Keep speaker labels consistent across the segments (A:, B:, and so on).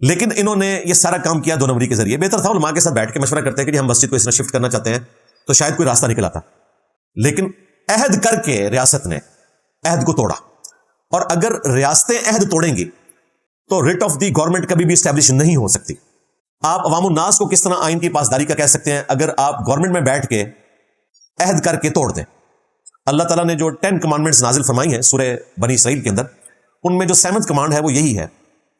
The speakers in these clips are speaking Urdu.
A: لیکن انہوں نے یہ سارا کام کیا 2 نمبری کے ذریعے. بہتر تھا علماء کے ساتھ بیٹھ کے مشورہ کرتے ہیں کہ ہم مسجد کو اس طرح شفٹ کرنا چاہتے ہیں تو شاید کوئی راستہ نکل آتا. لیکن عہد کر کے ریاست نے عہد کو توڑا, اور اگر ریاستیں عہد توڑیں گی تو ریٹ آف دی گورنمنٹ کبھی بھی اسٹیبلش نہیں ہو سکتی. آپ عوام الناس کو کس طرح آئین کی پاسداری کا کہہ سکتے ہیں اگر آپ گورنمنٹ میں بیٹھ کے عہد کر کے توڑ دیں. اللہ تعالیٰ نے جو 10 کمانڈمنٹس نازل فرمائی ہیں سورہ بنی اسرائیل کے اندر, ان میں جو 7th کمانڈ ہے وہ یہی ہے,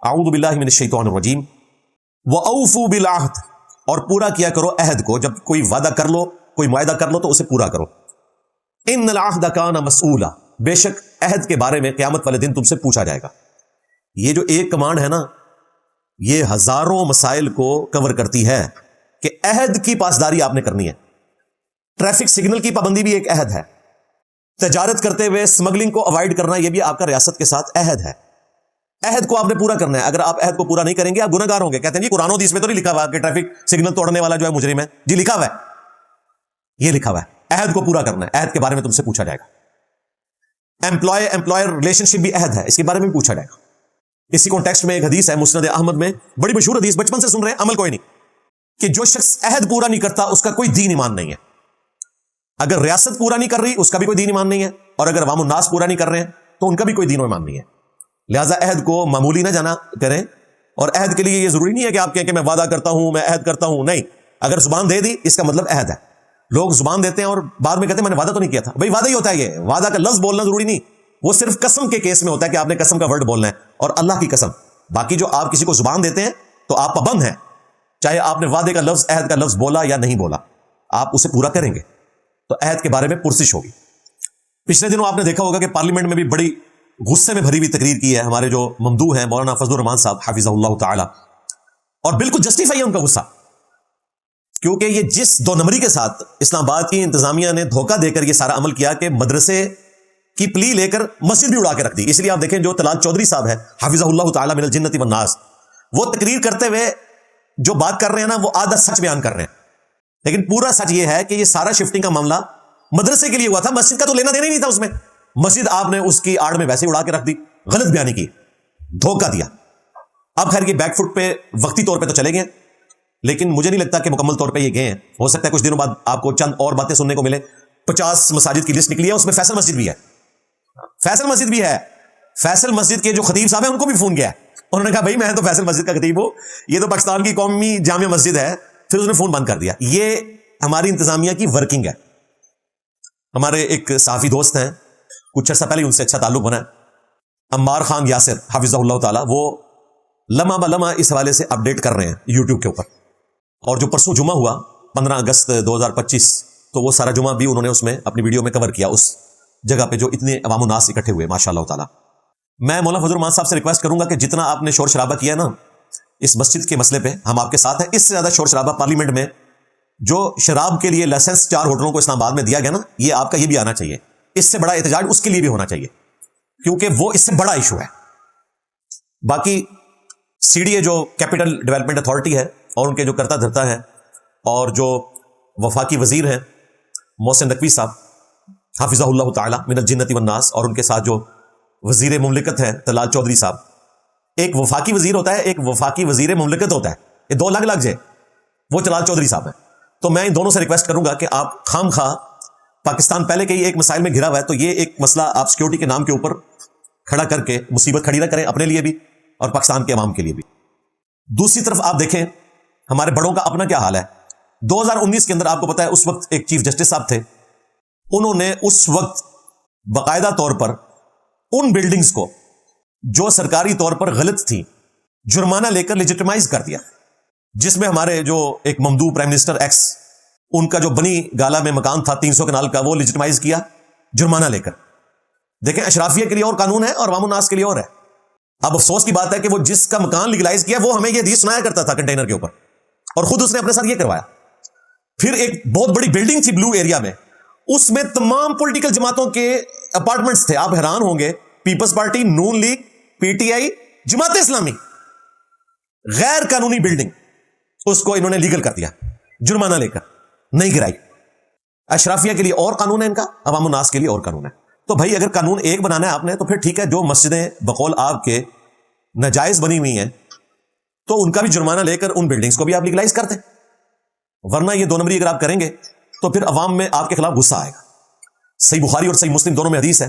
A: اعوذ باللہ من الشیطان الرجیم وَأَوْفُوا بِالْعَهْدِ, اور پورا کیا کرو عہد کو. جب کوئی وعدہ کر لو, کوئی معاہدہ کر لو تو اسے پورا کرو. ان العہد کان مسئولا, بے شک عہد کے بارے میں قیامت والے دن تم سے پوچھا جائے گا. یہ جو ایک کمانڈ ہے نا, یہ ہزاروں مسائل کو کور کرتی ہے کہ عہد کی پاسداری آپ نے کرنی ہے. ٹریفک سگنل کی پابندی بھی ایک عہد ہے. تجارت کرتے ہوئے اسمگلنگ کو اوائڈ کرنا, یہ بھی آپ کا ریاست کے ساتھ عہد ہے. عہد کو آپ نے پورا کرنا ہے. اگر آپ عہد کو پورا نہیں کریں گے آپ گناہ گار ہوں گے. کہتے ہیں جی قرآن و حدیث میں تو نہیں لکھا ہوا کہ ٹریفک سگنل توڑنے والا جو ہے مجرم ہے. جی لکھا ہوا ہے, یہ لکھا ہوا ہے. عہد کو پورا کرنا ہے, عہد کے بارے میں تم سے پوچھا جائے گا. امپلائر ریلیشن شپ بھی عہد ہے, اس کے بارے میں بھی پوچھا جائے گا. اسی کانٹیکسٹ میں ایک حدیث ہے مسند احمد میں, بڑی مشہور حدیث, بچپن سے سن رہے ہیں, عمل کوئی نہیں, کہ جو شخص عہد پورا نہیں کرتا اس کا کوئی دین ایمان نہیں ہے. اگر ریاست پورا نہیں کر رہی اس کا بھی کوئی دین ایمان نہیں ہے, اور اگر عوام الناس پورا نہیں کر رہے ہیں تو ان کا بھی کوئی دین و ایمان نہیں ہے. لہٰذا عہد کو معمولی نہ جانا کریں. اور عہد کے لیے یہ ضروری نہیں ہے کہ آپ کہیں کہ میں وعدہ کرتا ہوں, میں عہد کرتا ہوں. نہیں, اگر زبان دے دی اس کا مطلب عہد ہے. لوگ زبان دیتے ہیں اور بعد میں کہتے ہیں میں نے وعدہ تو نہیں کیا تھا. بھائی وعدہ ہی ہوتا ہے, یہ وعدہ کا لفظ بولنا ضروری نہیں, وہ صرف قسم کے کیس میں ہوتا ہے کہ آپ نے قسم کا ورڈ بولنا ہے, اور اللہ کی قسم. باقی جو آپ کسی کو زبان دیتے ہیں تو آپ پابند ہیں, چاہے آپ نے وعدے کا لفظ, عہد کا لفظ بولا یا نہیں بولا, آپ اسے پورا کریں گے. تو عہد کے بارے میں پرسش ہوگی. پچھلے دنوں آپ نے دیکھا ہوگا کہ پارلیمنٹ میں بھی بڑی غصے میں بھری ہوئی تقریر کی ہے ہمارے جو ممدوح ہیں مولانا فضل الرحمان صاحب حافظہ اللہ تعالی, اور بالکل جسٹیفائی ہے ان کا غصہ, کیونکہ یہ جس 2 نمبری کے ساتھ اسلام آباد کی انتظامیہ نے دھوکہ دے کر یہ سارا عمل کیا کہ مدرسے کی پلی لے کر مسجد بھی اڑا کے رکھ دی. اس لیے آپ دیکھیں جو طلال چودھری صاحب ہے حافظہ اللہ تعالی من الجنۃ والناس, وہ تقریر کرتے ہوئے جو بات کر رہے ہیں نا وہ آدھا سچ بیان کر رہے ہیں, لیکن پورا سچ یہ ہے کہ یہ سارا شفٹنگ کا معاملہ مدرسے کے لیے ہوا تھا, مسجد کا تو لینا دینا ہی نہیں تھا اس میں. مسجد آپ نے اس کی آڑ میں ویسے اڑا کے رکھ دی, غلط بیانی کی, دھوکہ دیا. اب خیر یہ بیک فٹ پہ وقتی طور پہ تو چلے گئے, لیکن مجھے نہیں لگتا کہ مکمل طور پہ یہ گئے ہیں. ہو سکتا ہے کچھ دنوں بعد آپ کو چند اور باتیں سننے کو ملے. 50 مساجد کی لسٹ نکلی ہے, اس میں فیصل مسجد بھی ہے. فیصل مسجد بھی ہے. فیصل مسجد کے جو خطیب صاحب ہیں ان کو بھی فون کیا ہے, انہوں نے کہا بھائی میں تو فیصل مسجد کا خطیب ہوں, یہ تو پاکستان کی قومی جامع مسجد ہے. پھر اس نے فون بند کر دیا. یہ ہماری انتظامیہ کی ورکنگ ہے. ہمارے ایک صحافی دوست ہیں, کچھ عرصہ پہلے ان سے اچھا تعلق بنا ہے, عمار خان یاسر حافظہ اللہ تعالی, وہ لمحہ بلمحہ اس حوالے سے اپڈیٹ کر رہے ہیں یوٹیوب کے اوپر. اور جو پرسوں جمعہ ہوا 15 اگست 2025, تو وہ سارا جمعہ بھی انہوں نے اس میں اپنی ویڈیو میں کور کیا, اس جگہ پہ جو اتنے عوام الناس اکٹھے ہوئے ماشاء اللہ تعالی. میں مولانا فضل الرحمان صاحب سے ریکویسٹ کروں گا کہ جتنا آپ نے شور شرابہ کیا نا اس مسجد کے مسئلے پہ, ہم آپ کے ساتھ ہیں. اس سے زیادہ شور شرابہ پارلیمنٹ میں جو شراب کے لیے لائسنس 4 ہوٹلوں کو اسلام آباد میں دیا گیا نا, یہ آپ کا یہ بھی آنا چاہیے. اس سے بڑا احتجاج اس کے لیے بھی ہونا چاہیے, کیونکہ وہ اس سے بڑا ایشو ہے. باقی CDA جو کیپٹل ڈیولپمنٹ اتھارٹی ہے اور ان کے جو کرتا دھرتا ہے, اور جو وفاقی وزیر ہیں محسن نقوی صاحب حافظہ اللہ تعالی من الجنۃ والناس, اور ان کے ساتھ جو وزیر مملکت ہیں طلال چودھری صاحب. ایک وفاقی وزیر ہوتا ہے, ایک وفاقی وزیر مملکت ہوتا ہے, یہ 2 الگ الگ جے. وہ طلال چودھری صاحب ہیں. تو میں ان دونوں سے ریکویسٹ کروں گا کہ آپ خام خواہ, پاکستان پہلے کے ہی ایک مسائل میں گھرا ہوا ہے, تو یہ ایک مسئلہ آپ سیکورٹی کے نام کے اوپر کھڑا کر کے مصیبت کھڑی نہ کریں اپنے لیے بھی اور پاکستان کے عوام کے لیے بھی. دوسری طرف آپ دیکھیں ہمارے بڑوں کا اپنا کیا حال ہے. 2019 کے اندر آپ کو پتا ہے اس وقت ایک چیف جسٹس صاحب تھے, انہوں نے اس وقت باقاعدہ طور پر ان بلڈنگز کو جو سرکاری طور پر غلط تھی جرمانہ لے کر لیجیٹمائز کر دیا, جس میں ہمارے جو ایک ممدوح پرائم منسٹر ایکس, ان کا جو بنی گالا میں مکان تھا 300 کنال کا, وہ لیجیٹمائز کیا جرمانہ لے کر. دیکھیں اشرافیہ کے لیے اور قانون ہے اور عوام الناس کے لیے اور ہے. اب افسوس کی بات ہے کہ وہ جس کا مکان لیگلائز کیا وہ ہمیں یہ حدیث سنایا کرتا تھا کنٹینر کے اوپر, اور خود اس نے اپنے ساتھ یہ کروایا. پھر ایک بہت بڑی بلڈنگ تھی بلو ایریا میں, اس میں تمام پولیٹیکل جماعتوں کے اپارٹمنٹس تھے. آپ حیران ہوں گے, پیپلز پارٹی, نون لیگ, PTI, جماعت اسلامی, غیر قانونی بلڈنگ, اس کو انہوں نے لیگل کر دیا جرمانہ لے کر, نہیں گرائی. اشرافیہ کے لیے اور قانون ہے ان کا, عوام الناس کے لیے اور قانون ہے. تو بھائی اگر قانون ایک بنانا ہے آپ نے تو پھر ٹھیک ہے, جو مسجدیں بقول آپ کے ناجائز بنی ہوئی ہیں تو ان کا بھی جرمانہ لے کر ان بلڈنگز کو بھی آپ لیگلائز کر دیں، ورنہ یہ دو نمبری اگر آپ کریں گے تو پھر عوام میں آپ کے خلاف غصہ آئے گا۔ صحیح بخاری اور صحیح مسلم دونوں میں حدیث ہے،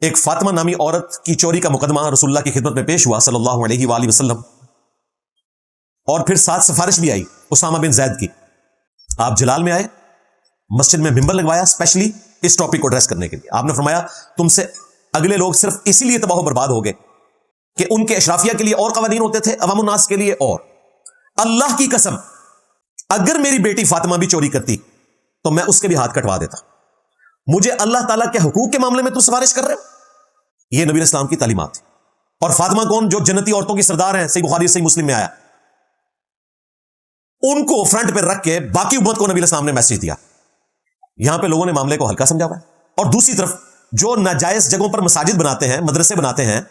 A: ایک فاطمہ نامی عورت کی چوری کا مقدمہ رسول اللہ کی خدمت میں پیش ہوا صلی اللہ علیہ وآلہ وسلم، اور پھر ساتھ سفارش بھی آئی اسامہ بن زید کی۔ آپ جلال میں آئے، مسجد میں ممبر لگوایا اسپیشلی اس ٹاپک کو ایڈریس کرنے کے لیے۔ آپ نے فرمایا تم سے اگلے لوگ صرف اسی لیے تباہ و برباد ہو گئے کہ ان کے اشرافیہ کے لیے اور قوانین ہوتے تھے، عوام الناس کے لیے اور۔ اللہ کی قسم اگر میری بیٹی فاطمہ بھی چوری کرتی تو میں اس کے بھی ہاتھ کٹوا دیتا، مجھے اللہ تعالیٰ کے حقوق کے معاملے میں تو سفارش کر رہے ہو؟ یہ نبی اسلام کی تعلیمات تھی۔ اور فاطمہ کون؟ جو جنتی عورتوں کی سردار ہیں، صحیح بخاری صحیح مسلم میں آیا، ان کو فرنٹ پہ رکھ کے باقی امت کو نبی اسلام نے میسج دیا۔ یہاں پہ لوگوں نے معاملے کو ہلکا سمجھا ہوا ہے۔ اور دوسری طرف جو ناجائز جگہوں پر مساجد بناتے ہیں، مدرسے بناتے ہیں،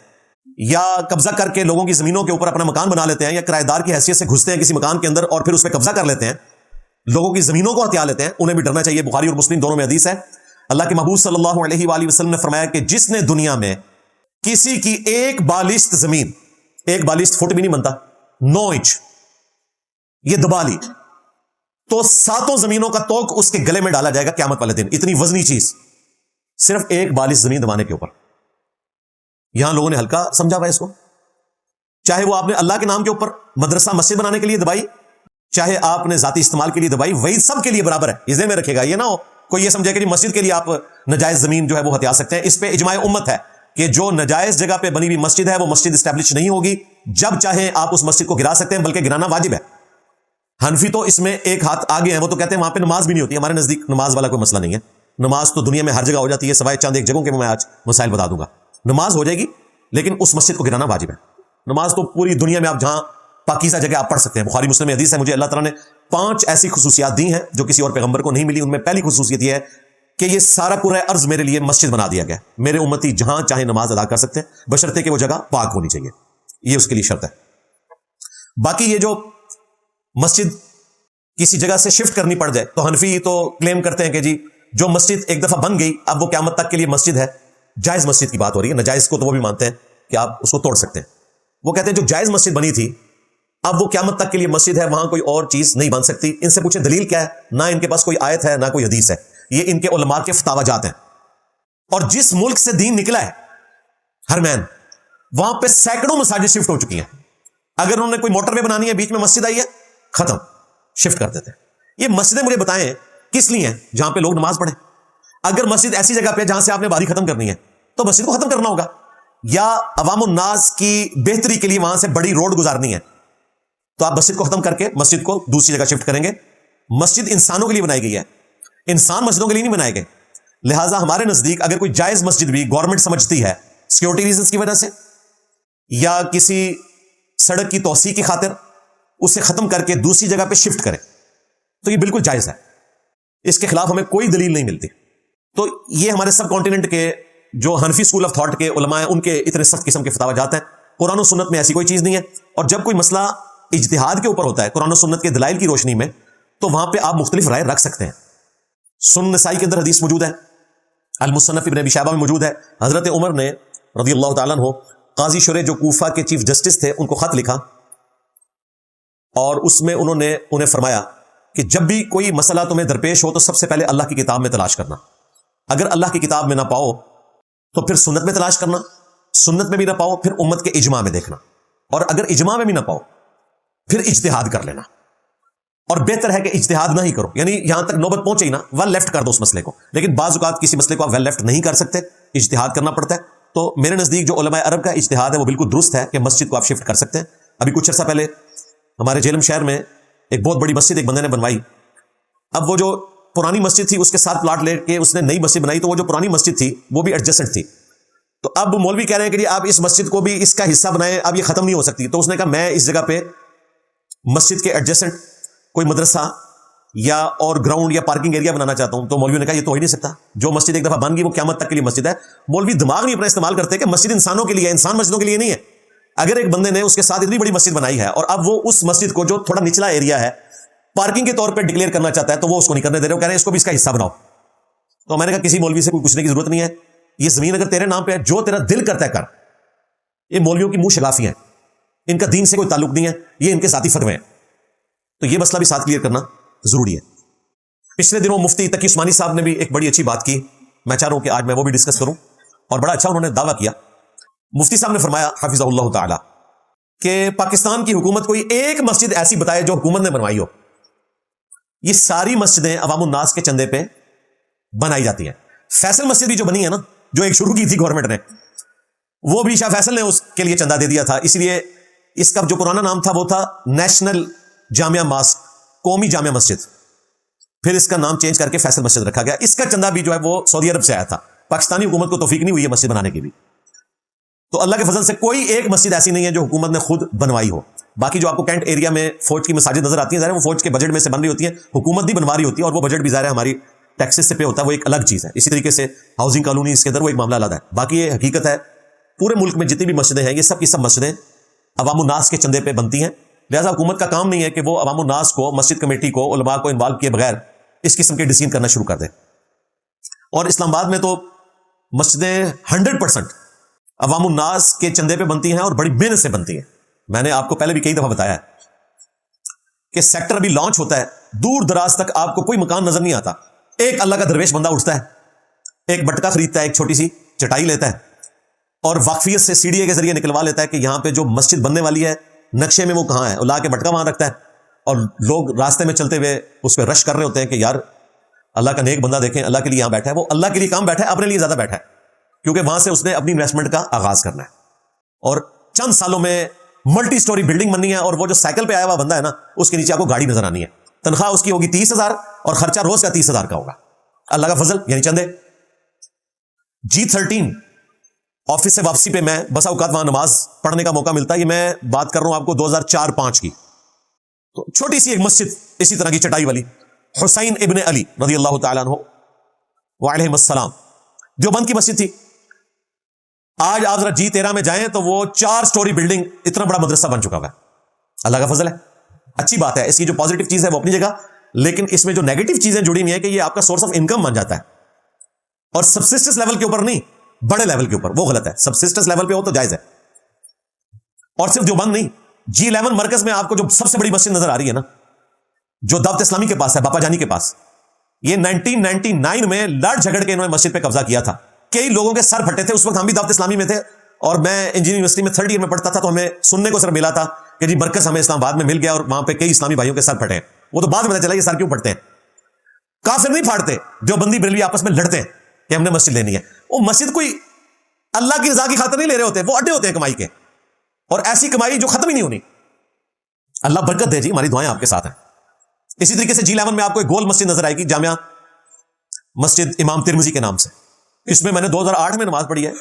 A: یا قبضہ کر کے لوگوں کی زمینوں کے اوپر اپنا مکان بنا لیتے ہیں، یا کرایہ دار کی حیثیت سے گھستے ہیں کسی مکان کے اندر اور پھر اس پہ قبضہ کر لیتے ہیں، لوگوں کی زمینوں کو ہتھیا لیتے ہیں، انہیں بھی ڈرنا چاہیے۔ بخاری اور مسلم دونوں میں حدیث ہے، اللہ کے محبوب صلی اللہ علیہ وآلہ وسلم نے فرمایا کہ جس نے دنیا میں کسی کی ایک بالشت زمین، ایک بالشت فٹ بھی نہیں بنتا، 9 انچ، یہ دبا لی تو 7 زمینوں کا توق اس کے گلے میں ڈالا جائے گا قیامت والے دن۔ اتنی وزنی چیز صرف ایک بالش زمین دبانے کے اوپر۔ یہاں لوگوں نے ہلکا سمجھا ہوا ہے اس کو، چاہے وہ آپ نے اللہ کے نام کے اوپر مدرسہ مسجد بنانے کے لیے دبائی، چاہے آپ نے ذاتی استعمال کے لیے دبائی، وہی سب کے لیے برابر ہے۔ یہ ذہن میں رکھے گا، یہ نہ ہو کوئی یہ سمجھے کہ مسجد کے لیے آپ ناجائز زمین جو ہے وہ ہتھیا سکتے ہیں۔ اس پہ اجماع امت ہے کہ جو ناجائز جگہ پہ بنی ہوئی مسجد ہے وہ مسجد اسٹیبلش نہیں ہوگی، جب چاہیں آپ اس مسجد کو گرا سکتے ہیں، بلکہ گرانا واجب ہے۔ حنفی تو اس میں ایک ہاتھ آگے ہیں، وہ تو کہتے ہیں وہاں پہ نماز بھی نہیں ہوتی۔ ہمارے نزدیک نماز والا کوئی مسئلہ نہیں ہے، نماز تو دنیا میں ہر جگہ ہو جاتی ہے، سوائے چند ایک جگہوں کے میں آج مسائل بتا دوں گا۔ نماز ہو جائے گی لیکن اس مسجد کو گرانا واجب ہے۔ نماز تو پوری دنیا میں آپ جہاں پاکیزہ جگہ آپ پڑھ سکتے ہیں۔ بخاری مسلم میں حدیث ہے، مجھے اللہ تعالیٰ نے 5 ایسی خصوصیات دی ہیں جو کسی اور پیغمبر کو نہیں ملی۔ ان میں پہلی خصوصیت یہ ہے کہ یہ سارا پورا ارض میرے لیے مسجد بنا دیا گیا، میرے امتی جہاں چاہے نماز ادا کر سکتے ہیں، بشرطے کہ وہ جگہ پاک ہونی چاہیے، یہ اس کے لیے شرط ہے۔ باقی یہ جو مسجد کسی جگہ سے شفٹ کرنی پڑ جائے، تو حنفی تو کلیم کرتے ہیں کہ جی جو مسجد ایک دفعہ بن گئی اب وہ قیامت تک کے لیے مسجد ہے۔ جائز مسجد کی بات ہو رہی ہے، ناجائز کو تو وہ بھی مانتے ہیں کہ آپ اس کو توڑ سکتے ہیں۔ وہ کہتے ہیں جو جائز مسجد بنی تھی اب وہ قیامت تک کے لیے مسجد ہے، وہاں کوئی اور چیز نہیں بن سکتی۔ ان سے پوچھیں دلیل کیا ہے؟ نہ ان کے پاس کوئی آیت ہے نہ کوئی حدیث ہے، یہ ان کے علماء کے فتاوی جات ہیں۔ اور جس ملک سے دین نکلا ہے حرمین، وہاں پہ سینکڑوں مساجد شفٹ ہو چکی ہیں۔ اگر انہوں نے کوئی موٹر وے بنانی ہے، بیچ میں مسجد آئی ہے، ختم، شفٹ کر دیتے ہیں۔ یہ مسجدیں مجھے بتائیں کس لیے ہیں؟ جہاں پہ لوگ نماز پڑھیں۔ اگر مسجد ایسی جگہ پہ جہاں سے آپ نے باری ختم کرنی ہے تو مسجد کو ختم کرنا ہوگا، یا عوام الناس کی بہتری کے لیے وہاں سے بڑی روڈ گزارنی ہے تو آپ مسجد کو ختم کر کے مسجد کو دوسری جگہ شفٹ کریں گے۔ مسجد انسانوں کے لیے بنائی گئی ہے، انسان مسجدوں کے لیے نہیں بنائے گئے۔ لہٰذا ہمارے نزدیک اگر کوئی جائز مسجد بھی گورنمنٹ سمجھتی ہے سیکورٹی ریزنز کی وجہ سے یا کسی سڑک کی توسیع کی خاطر اسے ختم کر کے دوسری جگہ پہ شفٹ کرے تو یہ بالکل جائز ہے، اس کے خلاف ہمیں کوئی دلیل نہیں ملتی۔ تو یہ ہمارے سب کانٹیننٹ کے جو حنفی اسکول آف تھاٹ کے علماء ہیں ان کے اتنے سخت قسم کے فتاوی جات ہیں۔ قرآن و سنت میں ایسی کوئی چیز نہیں ہے، اور جب کوئی مسئلہ اجتہاد کے اوپر ہوتا ہے قرآن و سنت کے دلائل کی روشنی میں، تو وہاں پہ آپ مختلف رائے رکھ سکتے ہیں۔ سنن نسائی کے اندر حدیث موجود ہے، المصنف ابن ابی شیبہ میں موجود ہے، حضرت عمر نے رضی اللہ تعالیٰ عنہ قاضی شرح جو کوفہ کے چیف جسٹس تھے ان کو خط لکھا، اور اس میں انہوں نے انہیں فرمایا کہ جب بھی کوئی مسئلہ تمہیں درپیش ہو تو سب سے پہلے اللہ کی کتاب میں تلاش کرنا، اگر اللہ کی کتاب میں نہ پاؤ تو پھر سنت میں تلاش کرنا، سنت میں بھی نہ پاؤ پھر امت کے اجماع میں دیکھنا، اور اگر اجماع میں بھی نہ پاؤ پھر اجتہاد کر لینا، اور بہتر ہے کہ اجتہاد نہ ہی کرو، یعنی یہاں تک نوبت پہنچے ہی نا ویل لیفٹ کر دو اس مسئلے کو۔ لیکن بعض اوقات کسی مسئلے کو آپ ویل لیفٹ نہیں کر سکتے، اجتہاد کرنا پڑتا ہے۔ تو میرے نزدیک جو علماء عرب کا اجتہاد ہے وہ بالکل درست ہے کہ مسجد کو آپ شفٹ کر سکتے ہیں۔ ابھی کچھ عرصہ پہلے ہمارے جہلم شہر میں ایک بہت بڑی مسجد ایک بندے نے بنوائی، اب وہ جو پرانی مسجد تھی اس کے ساتھ پلاٹ لے کے اس نے نئی مسجد بنائی، تو وہ جو پرانی مسجد تھی وہ بھی ایڈجسٹنٹ تھی۔ تو اب مولوی کہہ رہے ہیں کہ جی آپ اس مسجد کو بھی اس کا حصہ بنائیں، اب یہ ختم نہیں ہو سکتی۔ تو اس نے کہا میں اس جگہ پہ مسجد کے ایڈجسٹنٹ کوئی مدرسہ یا اور گراؤنڈ یا پارکنگ ایریا بنانا چاہتا ہوں۔ تو مولوی نے کہا یہ تو ہو ہی نہیں سکتا، جو مسجد ایک دفعہ بن گئی وہ قیامت تک کے لیے مسجد ہے۔ مولوی دماغ نہیں اپنا استعمال کرتے کہ مسجد انسانوں کے لیے ہے، انسان مسجدوں کے لیے نہیں ہے۔ اگر ایک بندے نے اس کے ساتھ اتنی بڑی مسجد بنائی ہے اور اب وہ اس مسجد کو جو تھوڑا نچلا ایریا ہے پارکنگ کے طور پہ ڈکلیئر کرنا چاہتا ہے تو وہ اس کو نہیں کرنے دے رہے، وہ کہہ رہے ہیں اس کو بھی اس کا حصہ بناؤ۔ تو میں نے کہا کسی مولوی سے کوئی پوچھنے کی ضرورت نہیں ہے، یہ زمین اگر تیرے نام پہ ہے جو تیرا دل کرتا ہے کر۔ یہ مولویوں کی منہ شگافی ہیں، ان کا دین سے کوئی تعلق نہیں ہے، یہ ان کے ذاتی فتوے ہیں. تو یہ مسئلہ بھی ساتھ کلیئر کرنا ضروری ہے. پچھلے دنوں مفتی تقی عثمانی صاحب نے بھی ایک بڑی اچھی بات کی، میں چاہ رہا ہوں کہ آج میں وہ بھی ڈسکس کروں، اور بڑا اچھا انہوں نے دعویٰ کیا. مفتی صاحب نے فرمایا حفظہ اللہ تعالی کہ پاکستان کی حکومت کوئی ایک مسجد ایسی بتائے جو حکومت نے بنوائی ہو. یہ ساری مسجدیں عوام الناس کے چندے پہ بنائی جاتی ہیں. فیصل مسجد بھی جو بنی ہے نا، جو ایک شروع کی تھی گورنمنٹ نے، وہ بھی شاہ فیصل نے اس کے لیے چندہ دے دیا تھا. اسی لیے اس کا جو پرانا نام تھا وہ تھا نیشنل جامعہ ماسک، قومی جامعہ مسجد. پھر اس کا نام چینج کر کے فیصل مسجد رکھا گیا. اس کا چندہ بھی جو ہے وہ سعودی عرب سے آیا تھا. پاکستانی حکومت کو توفیق نہیں ہوئی ہے مسجد بنانے کی بھی. تو اللہ کے فضل سے کوئی ایک مسجد ایسی نہیں ہے جو حکومت نے خود بنوائی ہو. باقی جو آپ کو کینٹ ایریا میں فوج کی مساجد نظر آتی ہیں، ظاہر وہ فوج کے بجٹ میں سے بن رہی ہوتی ہیں، حکومت بھی بنوا رہی ہوتی ہے، اور وہ بجٹ بھی ظاہر ہماری ٹیکسز سے پے ہوتا ہے، وہ ایک الگ چیز ہے. اسی طریقے سے ہاؤسنگ کالونی اس کے اندر وہ ایک معاملہ علیحدہ ہے. باقی یہ حقیقت ہے پورے ملک میں جتنی بھی مسجدیں ہیں، یہ سب کی سب مسجدیں عوام الناس کے چندے پہ بنتی ہیں. لہٰذا حکومت کا کام نہیں ہے کہ وہ عوام الناس کو، مسجد کمیٹی کو، علماء کو انوالو کیے بغیر اس قسم کے ڈیسیژن کرنا شروع کر دے. اور اسلام آباد میں تو مسجدیں 100% عوام الناس کے چندے پہ بنتی ہیں اور بڑی محنت سے بنتی ہیں. میں نے آپ کو پہلے بھی کئی دفعہ بتایا ہے کہ سیکٹر ابھی لانچ ہوتا ہے، دور دراز تک آپ کو کوئی مکان نظر نہیں آتا. ایک اللہ کا درویش بندہ اٹھتا ہے، ایک بٹکا خریدتا ہے، ایک چھوٹی سی چٹائی لیتا ہے، اور وقفیت سے سی ڈی اے کے ذریعے نکلوا لیتا ہے کہ یہاں پہ جو مسجد بننے والی ہے نقشے میں وہ کہاں ہے، اور لا کے بٹکا وہاں رکھتا ہے. اور لوگ راستے میں چلتے ہوئے اس پہ رش کر رہے ہوتے ہیں کہ یار اللہ کا نیک بندہ دیکھیں، اللہ کے لیے یہاں بیٹھا ہے. وہ اللہ کے لیے کام بیٹھا ہے، اپنے لیے زیادہ بیٹھا ہے، کیونکہ وہاں سے اس نے اپنی انویسٹمنٹ کا آغاز کرنا ہے. اور چند سالوں میں ملٹی سٹوری بلڈنگ بننی ہے، اور وہ جو سائیکل پہ آیا ہوا بندہ ہے نا، اس کے نیچے آپ کو گاڑی نظر آنی ہے. تنخواہ اس کی ہوگی 30,000 اور خرچہ روز کا 30,000 کا ہوگا. اللہ کا فضل یعنی چندے. G13 آفس سے واپسی پہ میں بسا اوقات وہاں نماز پڑھنے کا موقع ملتا ہے. یہ میں بات کر رہا ہوں آپ کو 2004-05 کی. تو چھوٹی سی ایک مسجد اسی طرح کی چٹائی والی، حسین ابن علی رضی اللہ تعالیٰ عنہ وعلیہم السلام، دیوبند کی مسجد تھی. آج آپ ذرا G13 میں جائیں تو وہ 4 سٹوری بلڈنگ، اتنا بڑا مدرسہ بن چکا ہوا ہے. اللہ کا فضل ہے، اچھی بات ہے. اس کی جو پازیٹیو چیز ہے وہ اپنی جگہ، لیکن اس میں جو نیگیٹو چیزیں جڑی ہوئی ہیں کہ یہ آپ کا سورس آف انکم بن جاتا ہے، اور سبسسٹنس لیول کے اوپر نہیں، بڑے لیول کے اوپر. وہ غلط ہے. سبسسٹنس لیول پہ ہو تو جائز ہے. اور صرف دیوبند نہیں، G11 مرکز میں آپ کو جو سب سے بڑی مسجد نظر آ رہی ہے نا، جو دعوت اسلامی کے پاس ہے، باپا جانی کے پاس، یہ 1999 میں لڑ جھگڑ کے انہوں نے مسجد پہ قبضہ کیا تھا. کئی لوگوں کے سر پھٹے تھے. اس وقت ہم بھی دعوت اسلامی میں تھے، اور میں انجینئرنگ یونیورسٹی میں 3rd ایئر میں پڑھتا تھا، تو ہمیں سننے کو صرف ملا تھا کہ جی مرکز ہمیں اسلام آباد میں مل گیا، اور وہاں پہ کئی اسلامی بھائیوں کے سر پھٹے ہیں. وہ تو بعد میں پتا چلا یہ سر کیوں پھٹتے ہیں. کافر نہیں پھاڑتے، دیوبندی بریلوی آپس میں لڑتے ہیں کہ ہم نے مسجد لینی ہے. وہ مسجد کوئی اللہ کی رضا کی خاطر نہیں لے رہے ہوتے، وہ اڈے ہوتے ہیں کمائی کے، اور ایسی کمائی جو ختم ہی نہیں ہونی. اللہ برکت دے جی، ہماری دعائیں آپ کے ساتھ ہیں. اسی طریقے سے G11 میں آپ کو ایک گول مسجد نظر آئے گی، جامعہ مسجد امام ترمذی کے نام سے. اس میں نے 2008 میں نماز پڑھی ہے.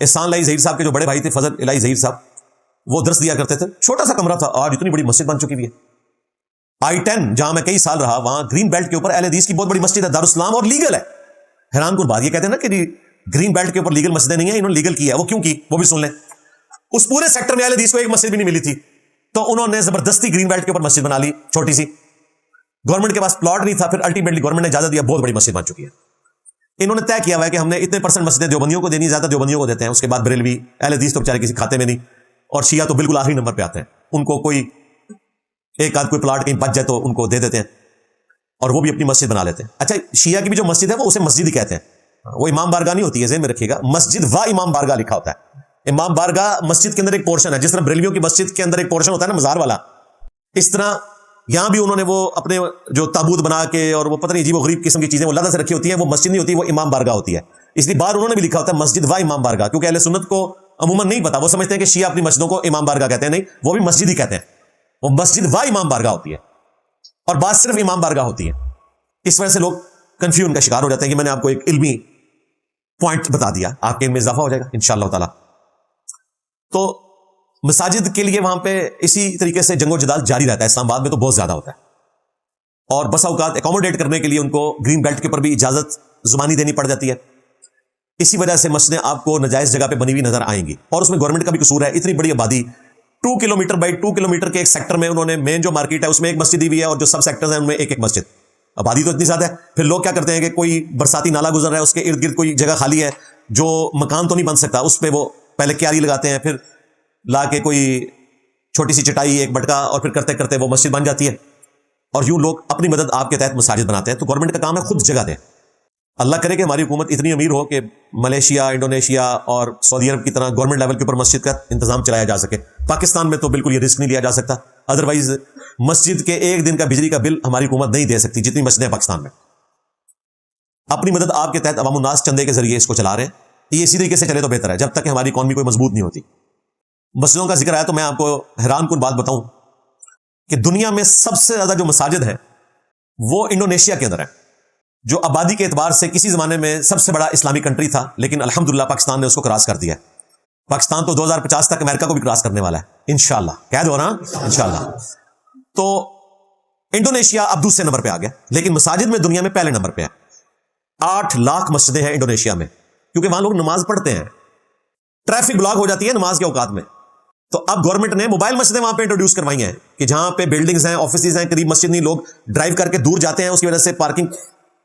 A: احسان الہی ظہیر صاحب کے جو بڑے بھائی تھے، فضل الہی ظہیر صاحب، وہ درس دیا کرتے تھے. چھوٹا سا کمرہ تھا، آج اتنی بڑی مسجد بن چکی ہوئی ہے. I-10 جہاں میں کئی سال رہا، وہاں گرین بیلٹ کے اوپر اہل حدیث کی بہت بڑی مسجد ہے، دارالاسلام، اور لیگل ہے. حیران کن بات، یہ کہتے ہیں نا کہ گرین بیلٹ کے اوپر لیگل مسجدیں نہیں ہیں، انہوں نے لیگل کی ہے. وہ کیوں کی وہ بھی سن لیں. اس پورے سیکٹر میں اہل حدیث کو ایک مسجد بھی نہیں ملی تھی، تو انہوں نے زبردستی گرین بیلٹ کے اوپر مسجد بنا لی چھوٹی سی. گورنمنٹ کے پاس پلاٹ نہیں تھا، پھر الٹیمیٹلی گورنمنٹ نے اجازت دیا، بہت بڑی مسجد بن چکی ہے. انہوں نے طے کیا ہوا ہے کہ ہم نے اتنے % مسجدیں دیوبندیوں کو دینی، زیادہ دیوبندیوں کو دیتے ہیں. اس کے بعد بریلوی، اہل حدیث تو بیچارے کسی کھاتے میں نہیں، اور شیعہ تو بالکل آخری نمبر پہ آتے ہیں. ان کو کوئی ایک آدھ کوئی پلاٹ کہیں بچ جائے تو ان کو دے دیتے ہیں، اور وہ بھی اپنی مسجد بنا لیتے ہیں. اچھا، شیعہ کی بھی جو مسجد ہے وہ اسے مسجد ہی کہتے ہیں. وہ امام بارگاہ نہیں ہوتی ہے، ذہن میں رکھیے گا. مسجد و امام بارگاہ لکھا ہوتا ہے. امام بارگاہ مسجد کے اندر ایک پورشن ہے، جس طرح بریلویوں کی مسجد کے اندر ایک پورشن ہوتا ہے نا مزار والا، اس طرح یہاں بھی انہوں نے وہ اپنے جو تابوت بنا کے اور وہ پتہ نہیں عجیب و غریب قسم کی چیزیں وہ لادہ سے رکھی ہوتی ہیں. وہ مسجد نہیں ہوتی، وہ امام بارگاہ ہوتی ہے. اس لیے باہر انہوں نے بھی لکھا ہوتا ہے مسجد و امام بارگاہ، کیونکہ اہل سنت کو عموماً نہیں پتا. وہ سمجھتے ہیں کہ شیعہ اپنی مسجدوں کو امام بارگاہ کہتے ہیں. نہیں، وہ بھی مسجد ہی کہتے ہیں. وہ مسجد و امام بارگاہ ہوتی ہے، اور بات صرف امام بارگاہ ہوتی ہے. اس وجہ سے لوگ کنفیوژن کا شکار ہو جاتے ہیں. کہ میں نے آپ کو ایک علمی پوائنٹ بتا دیا، آپ کے علم میں اضافہ ہو جائے گا انشاءاللہ تعالی. تو مساجد کے لیے وہاں پہ اسی طریقے سے جنگ و جدال جاری رہتا ہے. اسلام آباد میں تو بہت زیادہ ہوتا ہے، اور بسا اوقات اکوموڈیٹ کرنے کے لیے ان کو گرین بیلٹ کے اوپر بھی اجازت زبانی دینی پڑ جاتی ہے. اسی وجہ سے مسجدیں آپ کو ناجائز جگہ پہ بنی ہوئی نظر آئیں گی، اور اس میں گورنمنٹ کا بھی قصور ہے. اتنی بڑی آبادی، 2 کلومیٹر بائی 2 کلومیٹر کے ایک سیکٹر میں انہوں نے مین جو مارکیٹ ہے اس میں ایک مسجد دی ہوئی ہے، اور جو سب سیکٹرز ہیں ان میں ایک ایک مسجد. آبادی تو اتنی زیادہ ہے. پھر لوگ کیا کرتے ہیں کہ کوئی برساتی نالا گزر رہا ہے، اس کے ارد گرد کوئی جگہ خالی ہے جو مکان تو نہیں بن سکتا، اس پہ وہ پہلے کیاری لگاتے ہیں، پھر لا کے کوئی چھوٹی سی چٹائی، ایک بٹکا، اور پھر کرتے کرتے وہ مسجد بن جاتی ہے. اور یوں لوگ اپنی مدد آپ کے تحت مساجد بناتے ہیں. تو گورنمنٹ کا کام ہے خود جگہ دیں. اللہ کرے کہ ہماری حکومت اتنی امیر ہو کہ ملیشیا، انڈونیشیا اور سعودی عرب کی طرح گورنمنٹ لیول کے اوپر مسجد کا انتظام چلایا جا سکے. پاکستان میں تو بالکل یہ رسک نہیں لیا جا سکتا. ادروائز مسجد کے ایک دن کا بجلی کا بل ہماری حکومت نہیں دے سکتی جتنی مسجدیں پاکستان میں. اپنی مدد آپ کے تحت عوام الناس چندے کے ذریعے اس کو چلا رہے ہیں. یہ اسی طریقے سے چلے تو بہتر ہے جب تک کہ ہماری اکانومی کوئی مضبوط نہیں ہوتی. مسجدوں کا ذکر آیا تو میں آپ کو حیران کن بات بتاؤں کہ دنیا میں سب سے زیادہ جو مساجد ہیں وہ انڈونیشیا کے اندر ہے، جو آبادی کے اعتبار سے کسی زمانے میں سب سے بڑا اسلامی کنٹری تھا، لیکن الحمدللہ پاکستان نے اس کو کراس کر دیا ہے. پاکستان تو 2050 تک امریکہ کو بھی کراس کرنے والا ہے انشاءاللہ. قید ہو رہا انشاءاللہ. تو انڈونیشیا اب دوسرے نمبر پہ آ گیا، لیکن مساجد میں دنیا میں پہلے نمبر پہ ہے. 8 لاکھ مسجدیں ہیں انڈونیشیا میں، کیونکہ وہاں لوگ نماز پڑھتے ہیں. ٹریفک بلاک ہو جاتی ہے نماز کے اوقات میں، تو اب گورنمنٹ نے موبائل مسجدیں وہاں پہ انٹروڈیوس کروائی ہیں کہ جہاں پہ بلڈنگز ہیں، آفیسز ہیں، قریب مسجد نہیں، لوگ ڈرائیو کر کے دور جاتے ہیں، اس کی وجہ سے پارکنگ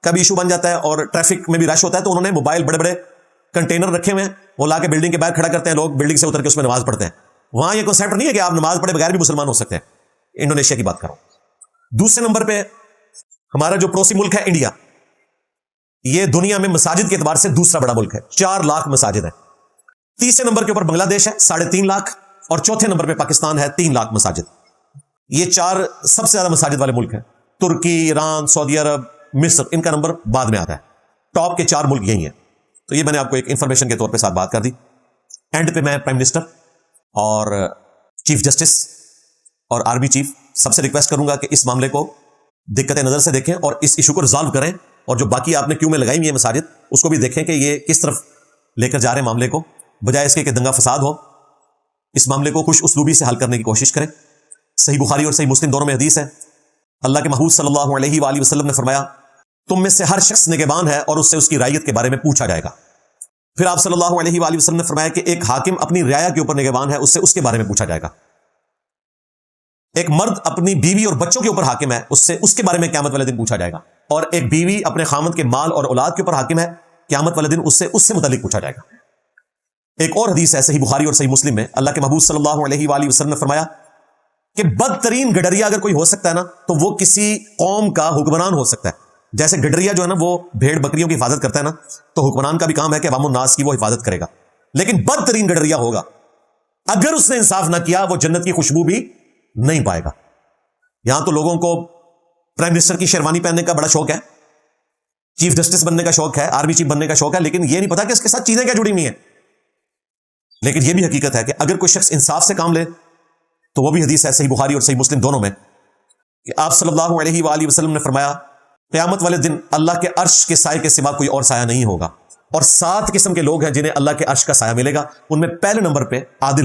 A: کا بھی ایشو بن جاتا ہے اور ٹریفک میں بھی رش ہوتا ہے. تو انہوں نے موبائل بڑے بڑے کنٹینر رکھے ہوئے ہیں، وہ لا کے بلڈنگ کے باہر کھڑا کرتے ہیں، لوگ بلڈنگ سے اتر کے اس میں نماز پڑھتے ہیں. وہاں یہ کنسیپٹ نہیں ہے کہ آپ نماز پڑھے بغیر بھی مسلمان ہو سکتے ہیں. انڈونیشیا کی بات کرو. دوسرے نمبر پہ ہمارا جو پڑوسی ملک ہے انڈیا، یہ دنیا میں مساجد کے اعتبار سے دوسرا بڑا ملک ہے. 4 لاکھ مساجد ہیں. تیسرے نمبر کے اوپر بنگلہ دیش ہے 3.5 لاکھ، اور چوتھے نمبر پہ پاکستان ہے 3 لاکھ مساجد. یہ 4 سب سے زیادہ مساجد والے ملک ہیں. ترکی، ایران، سعودی عرب، مصر، ان کا نمبر بعد میں آتا ہے. ٹاپ کے 4 ملک یہی ہیں. تو یہ میں نے آپ کو ایک انفارمیشن کے طور پہ ساتھ بات کر دی. اینڈ پہ میں پرائم منسٹر اور چیف جسٹس اور آرمی چیف سب سے ریکویسٹ کروں گا کہ اس معاملے کو دقت نظر سے دیکھیں اور اس ایشو کو ریزالو کریں. اور جو باقی آپ نے کیوں میں لگائی ہوئی ہے مساجد، اس کو بھی دیکھیں کہ یہ کس طرف لے کر جا رہے ہیں معاملے کو، بجائے اس کے کہ دنگا فساد ہو. اس معاملے کو خوش اسلوبی سے حل کرنے کی کوشش کریں. صحیح بخاری اور صحیح مسلم دونوں میں حدیث ہے. اللہ کے محبوب صلی اللہ علیہ وآلہ وسلم نے فرمایا، تم میں سے ہر شخص نگہبان ہے اور اس سے اس کی رعیت کے بارے میں پوچھا جائے گا. پھر آپ صلی اللہ علیہ وآلہ وسلم نے فرمایا کہ ایک حاکم اپنی رعایا کے اوپر نگہبان ہے، اس سے اس کے بارے میں پوچھا جائے گا. ایک مرد اپنی بیوی اور بچوں کے اوپر حاکم ہے، اس سے اس کے بارے میں قیامت والے دن پوچھا جائے گا. اور ایک بیوی اپنے خامند کے مال اور اولاد کے اوپر حاکم ہے، قیامت والے دن اس سے متعلق پوچھا جائے گا. ایک اور حدیث ہے صحیح بخاری اور صحیح مسلم میں، اللہ کے محبوب صلی اللہ علیہ وآلہ وسلم نے فرمایا کہ بدترین گڈریا اگر کوئی ہو سکتا ہے نا، تو وہ کسی قوم کا حکمران ہو سکتا ہے. جیسے گڈریا جو ہے نا وہ بھیڑ بکریوں کی حفاظت کرتا ہے نا، تو حکمران کا بھی کام ہے کہ عوام الناس کی وہ حفاظت کرے گا. لیکن بدترین گڈریا ہوگا، اگر اس نے انصاف نہ کیا وہ جنت کی خوشبو بھی نہیں پائے گا. یہاں تو لوگوں کو پرائم منسٹر کی شیروانی پہننے کا بڑا شوق ہے، چیف جسٹس بننے کا شوق ہے، آرمی چیف بننے کا شوق ہے، لیکن یہ نہیں پتا کہ اس کے ساتھ چیزیں کیا جڑی ہوئی ہیں. لیکن یہ بھی حقیقت ہے کہ اگر کوئی شخص انصاف سے کام لے تو وہ بھی حدیث ہے صحیح بخاری اور صحیح مسلم دونوں میں کہ آپ صلی اللہ علیہ وآلہ وسلم نے فرمایا، قیامت والے دن اللہ کے عرش کے سائے کے سوا کوئی اور سایہ نہیں ہوگا، اور 7 قسم کے لوگ ہیں جنہیں اللہ کے عرش کا سایہ ملے گا. ان میں پہلے نمبر پہ عادل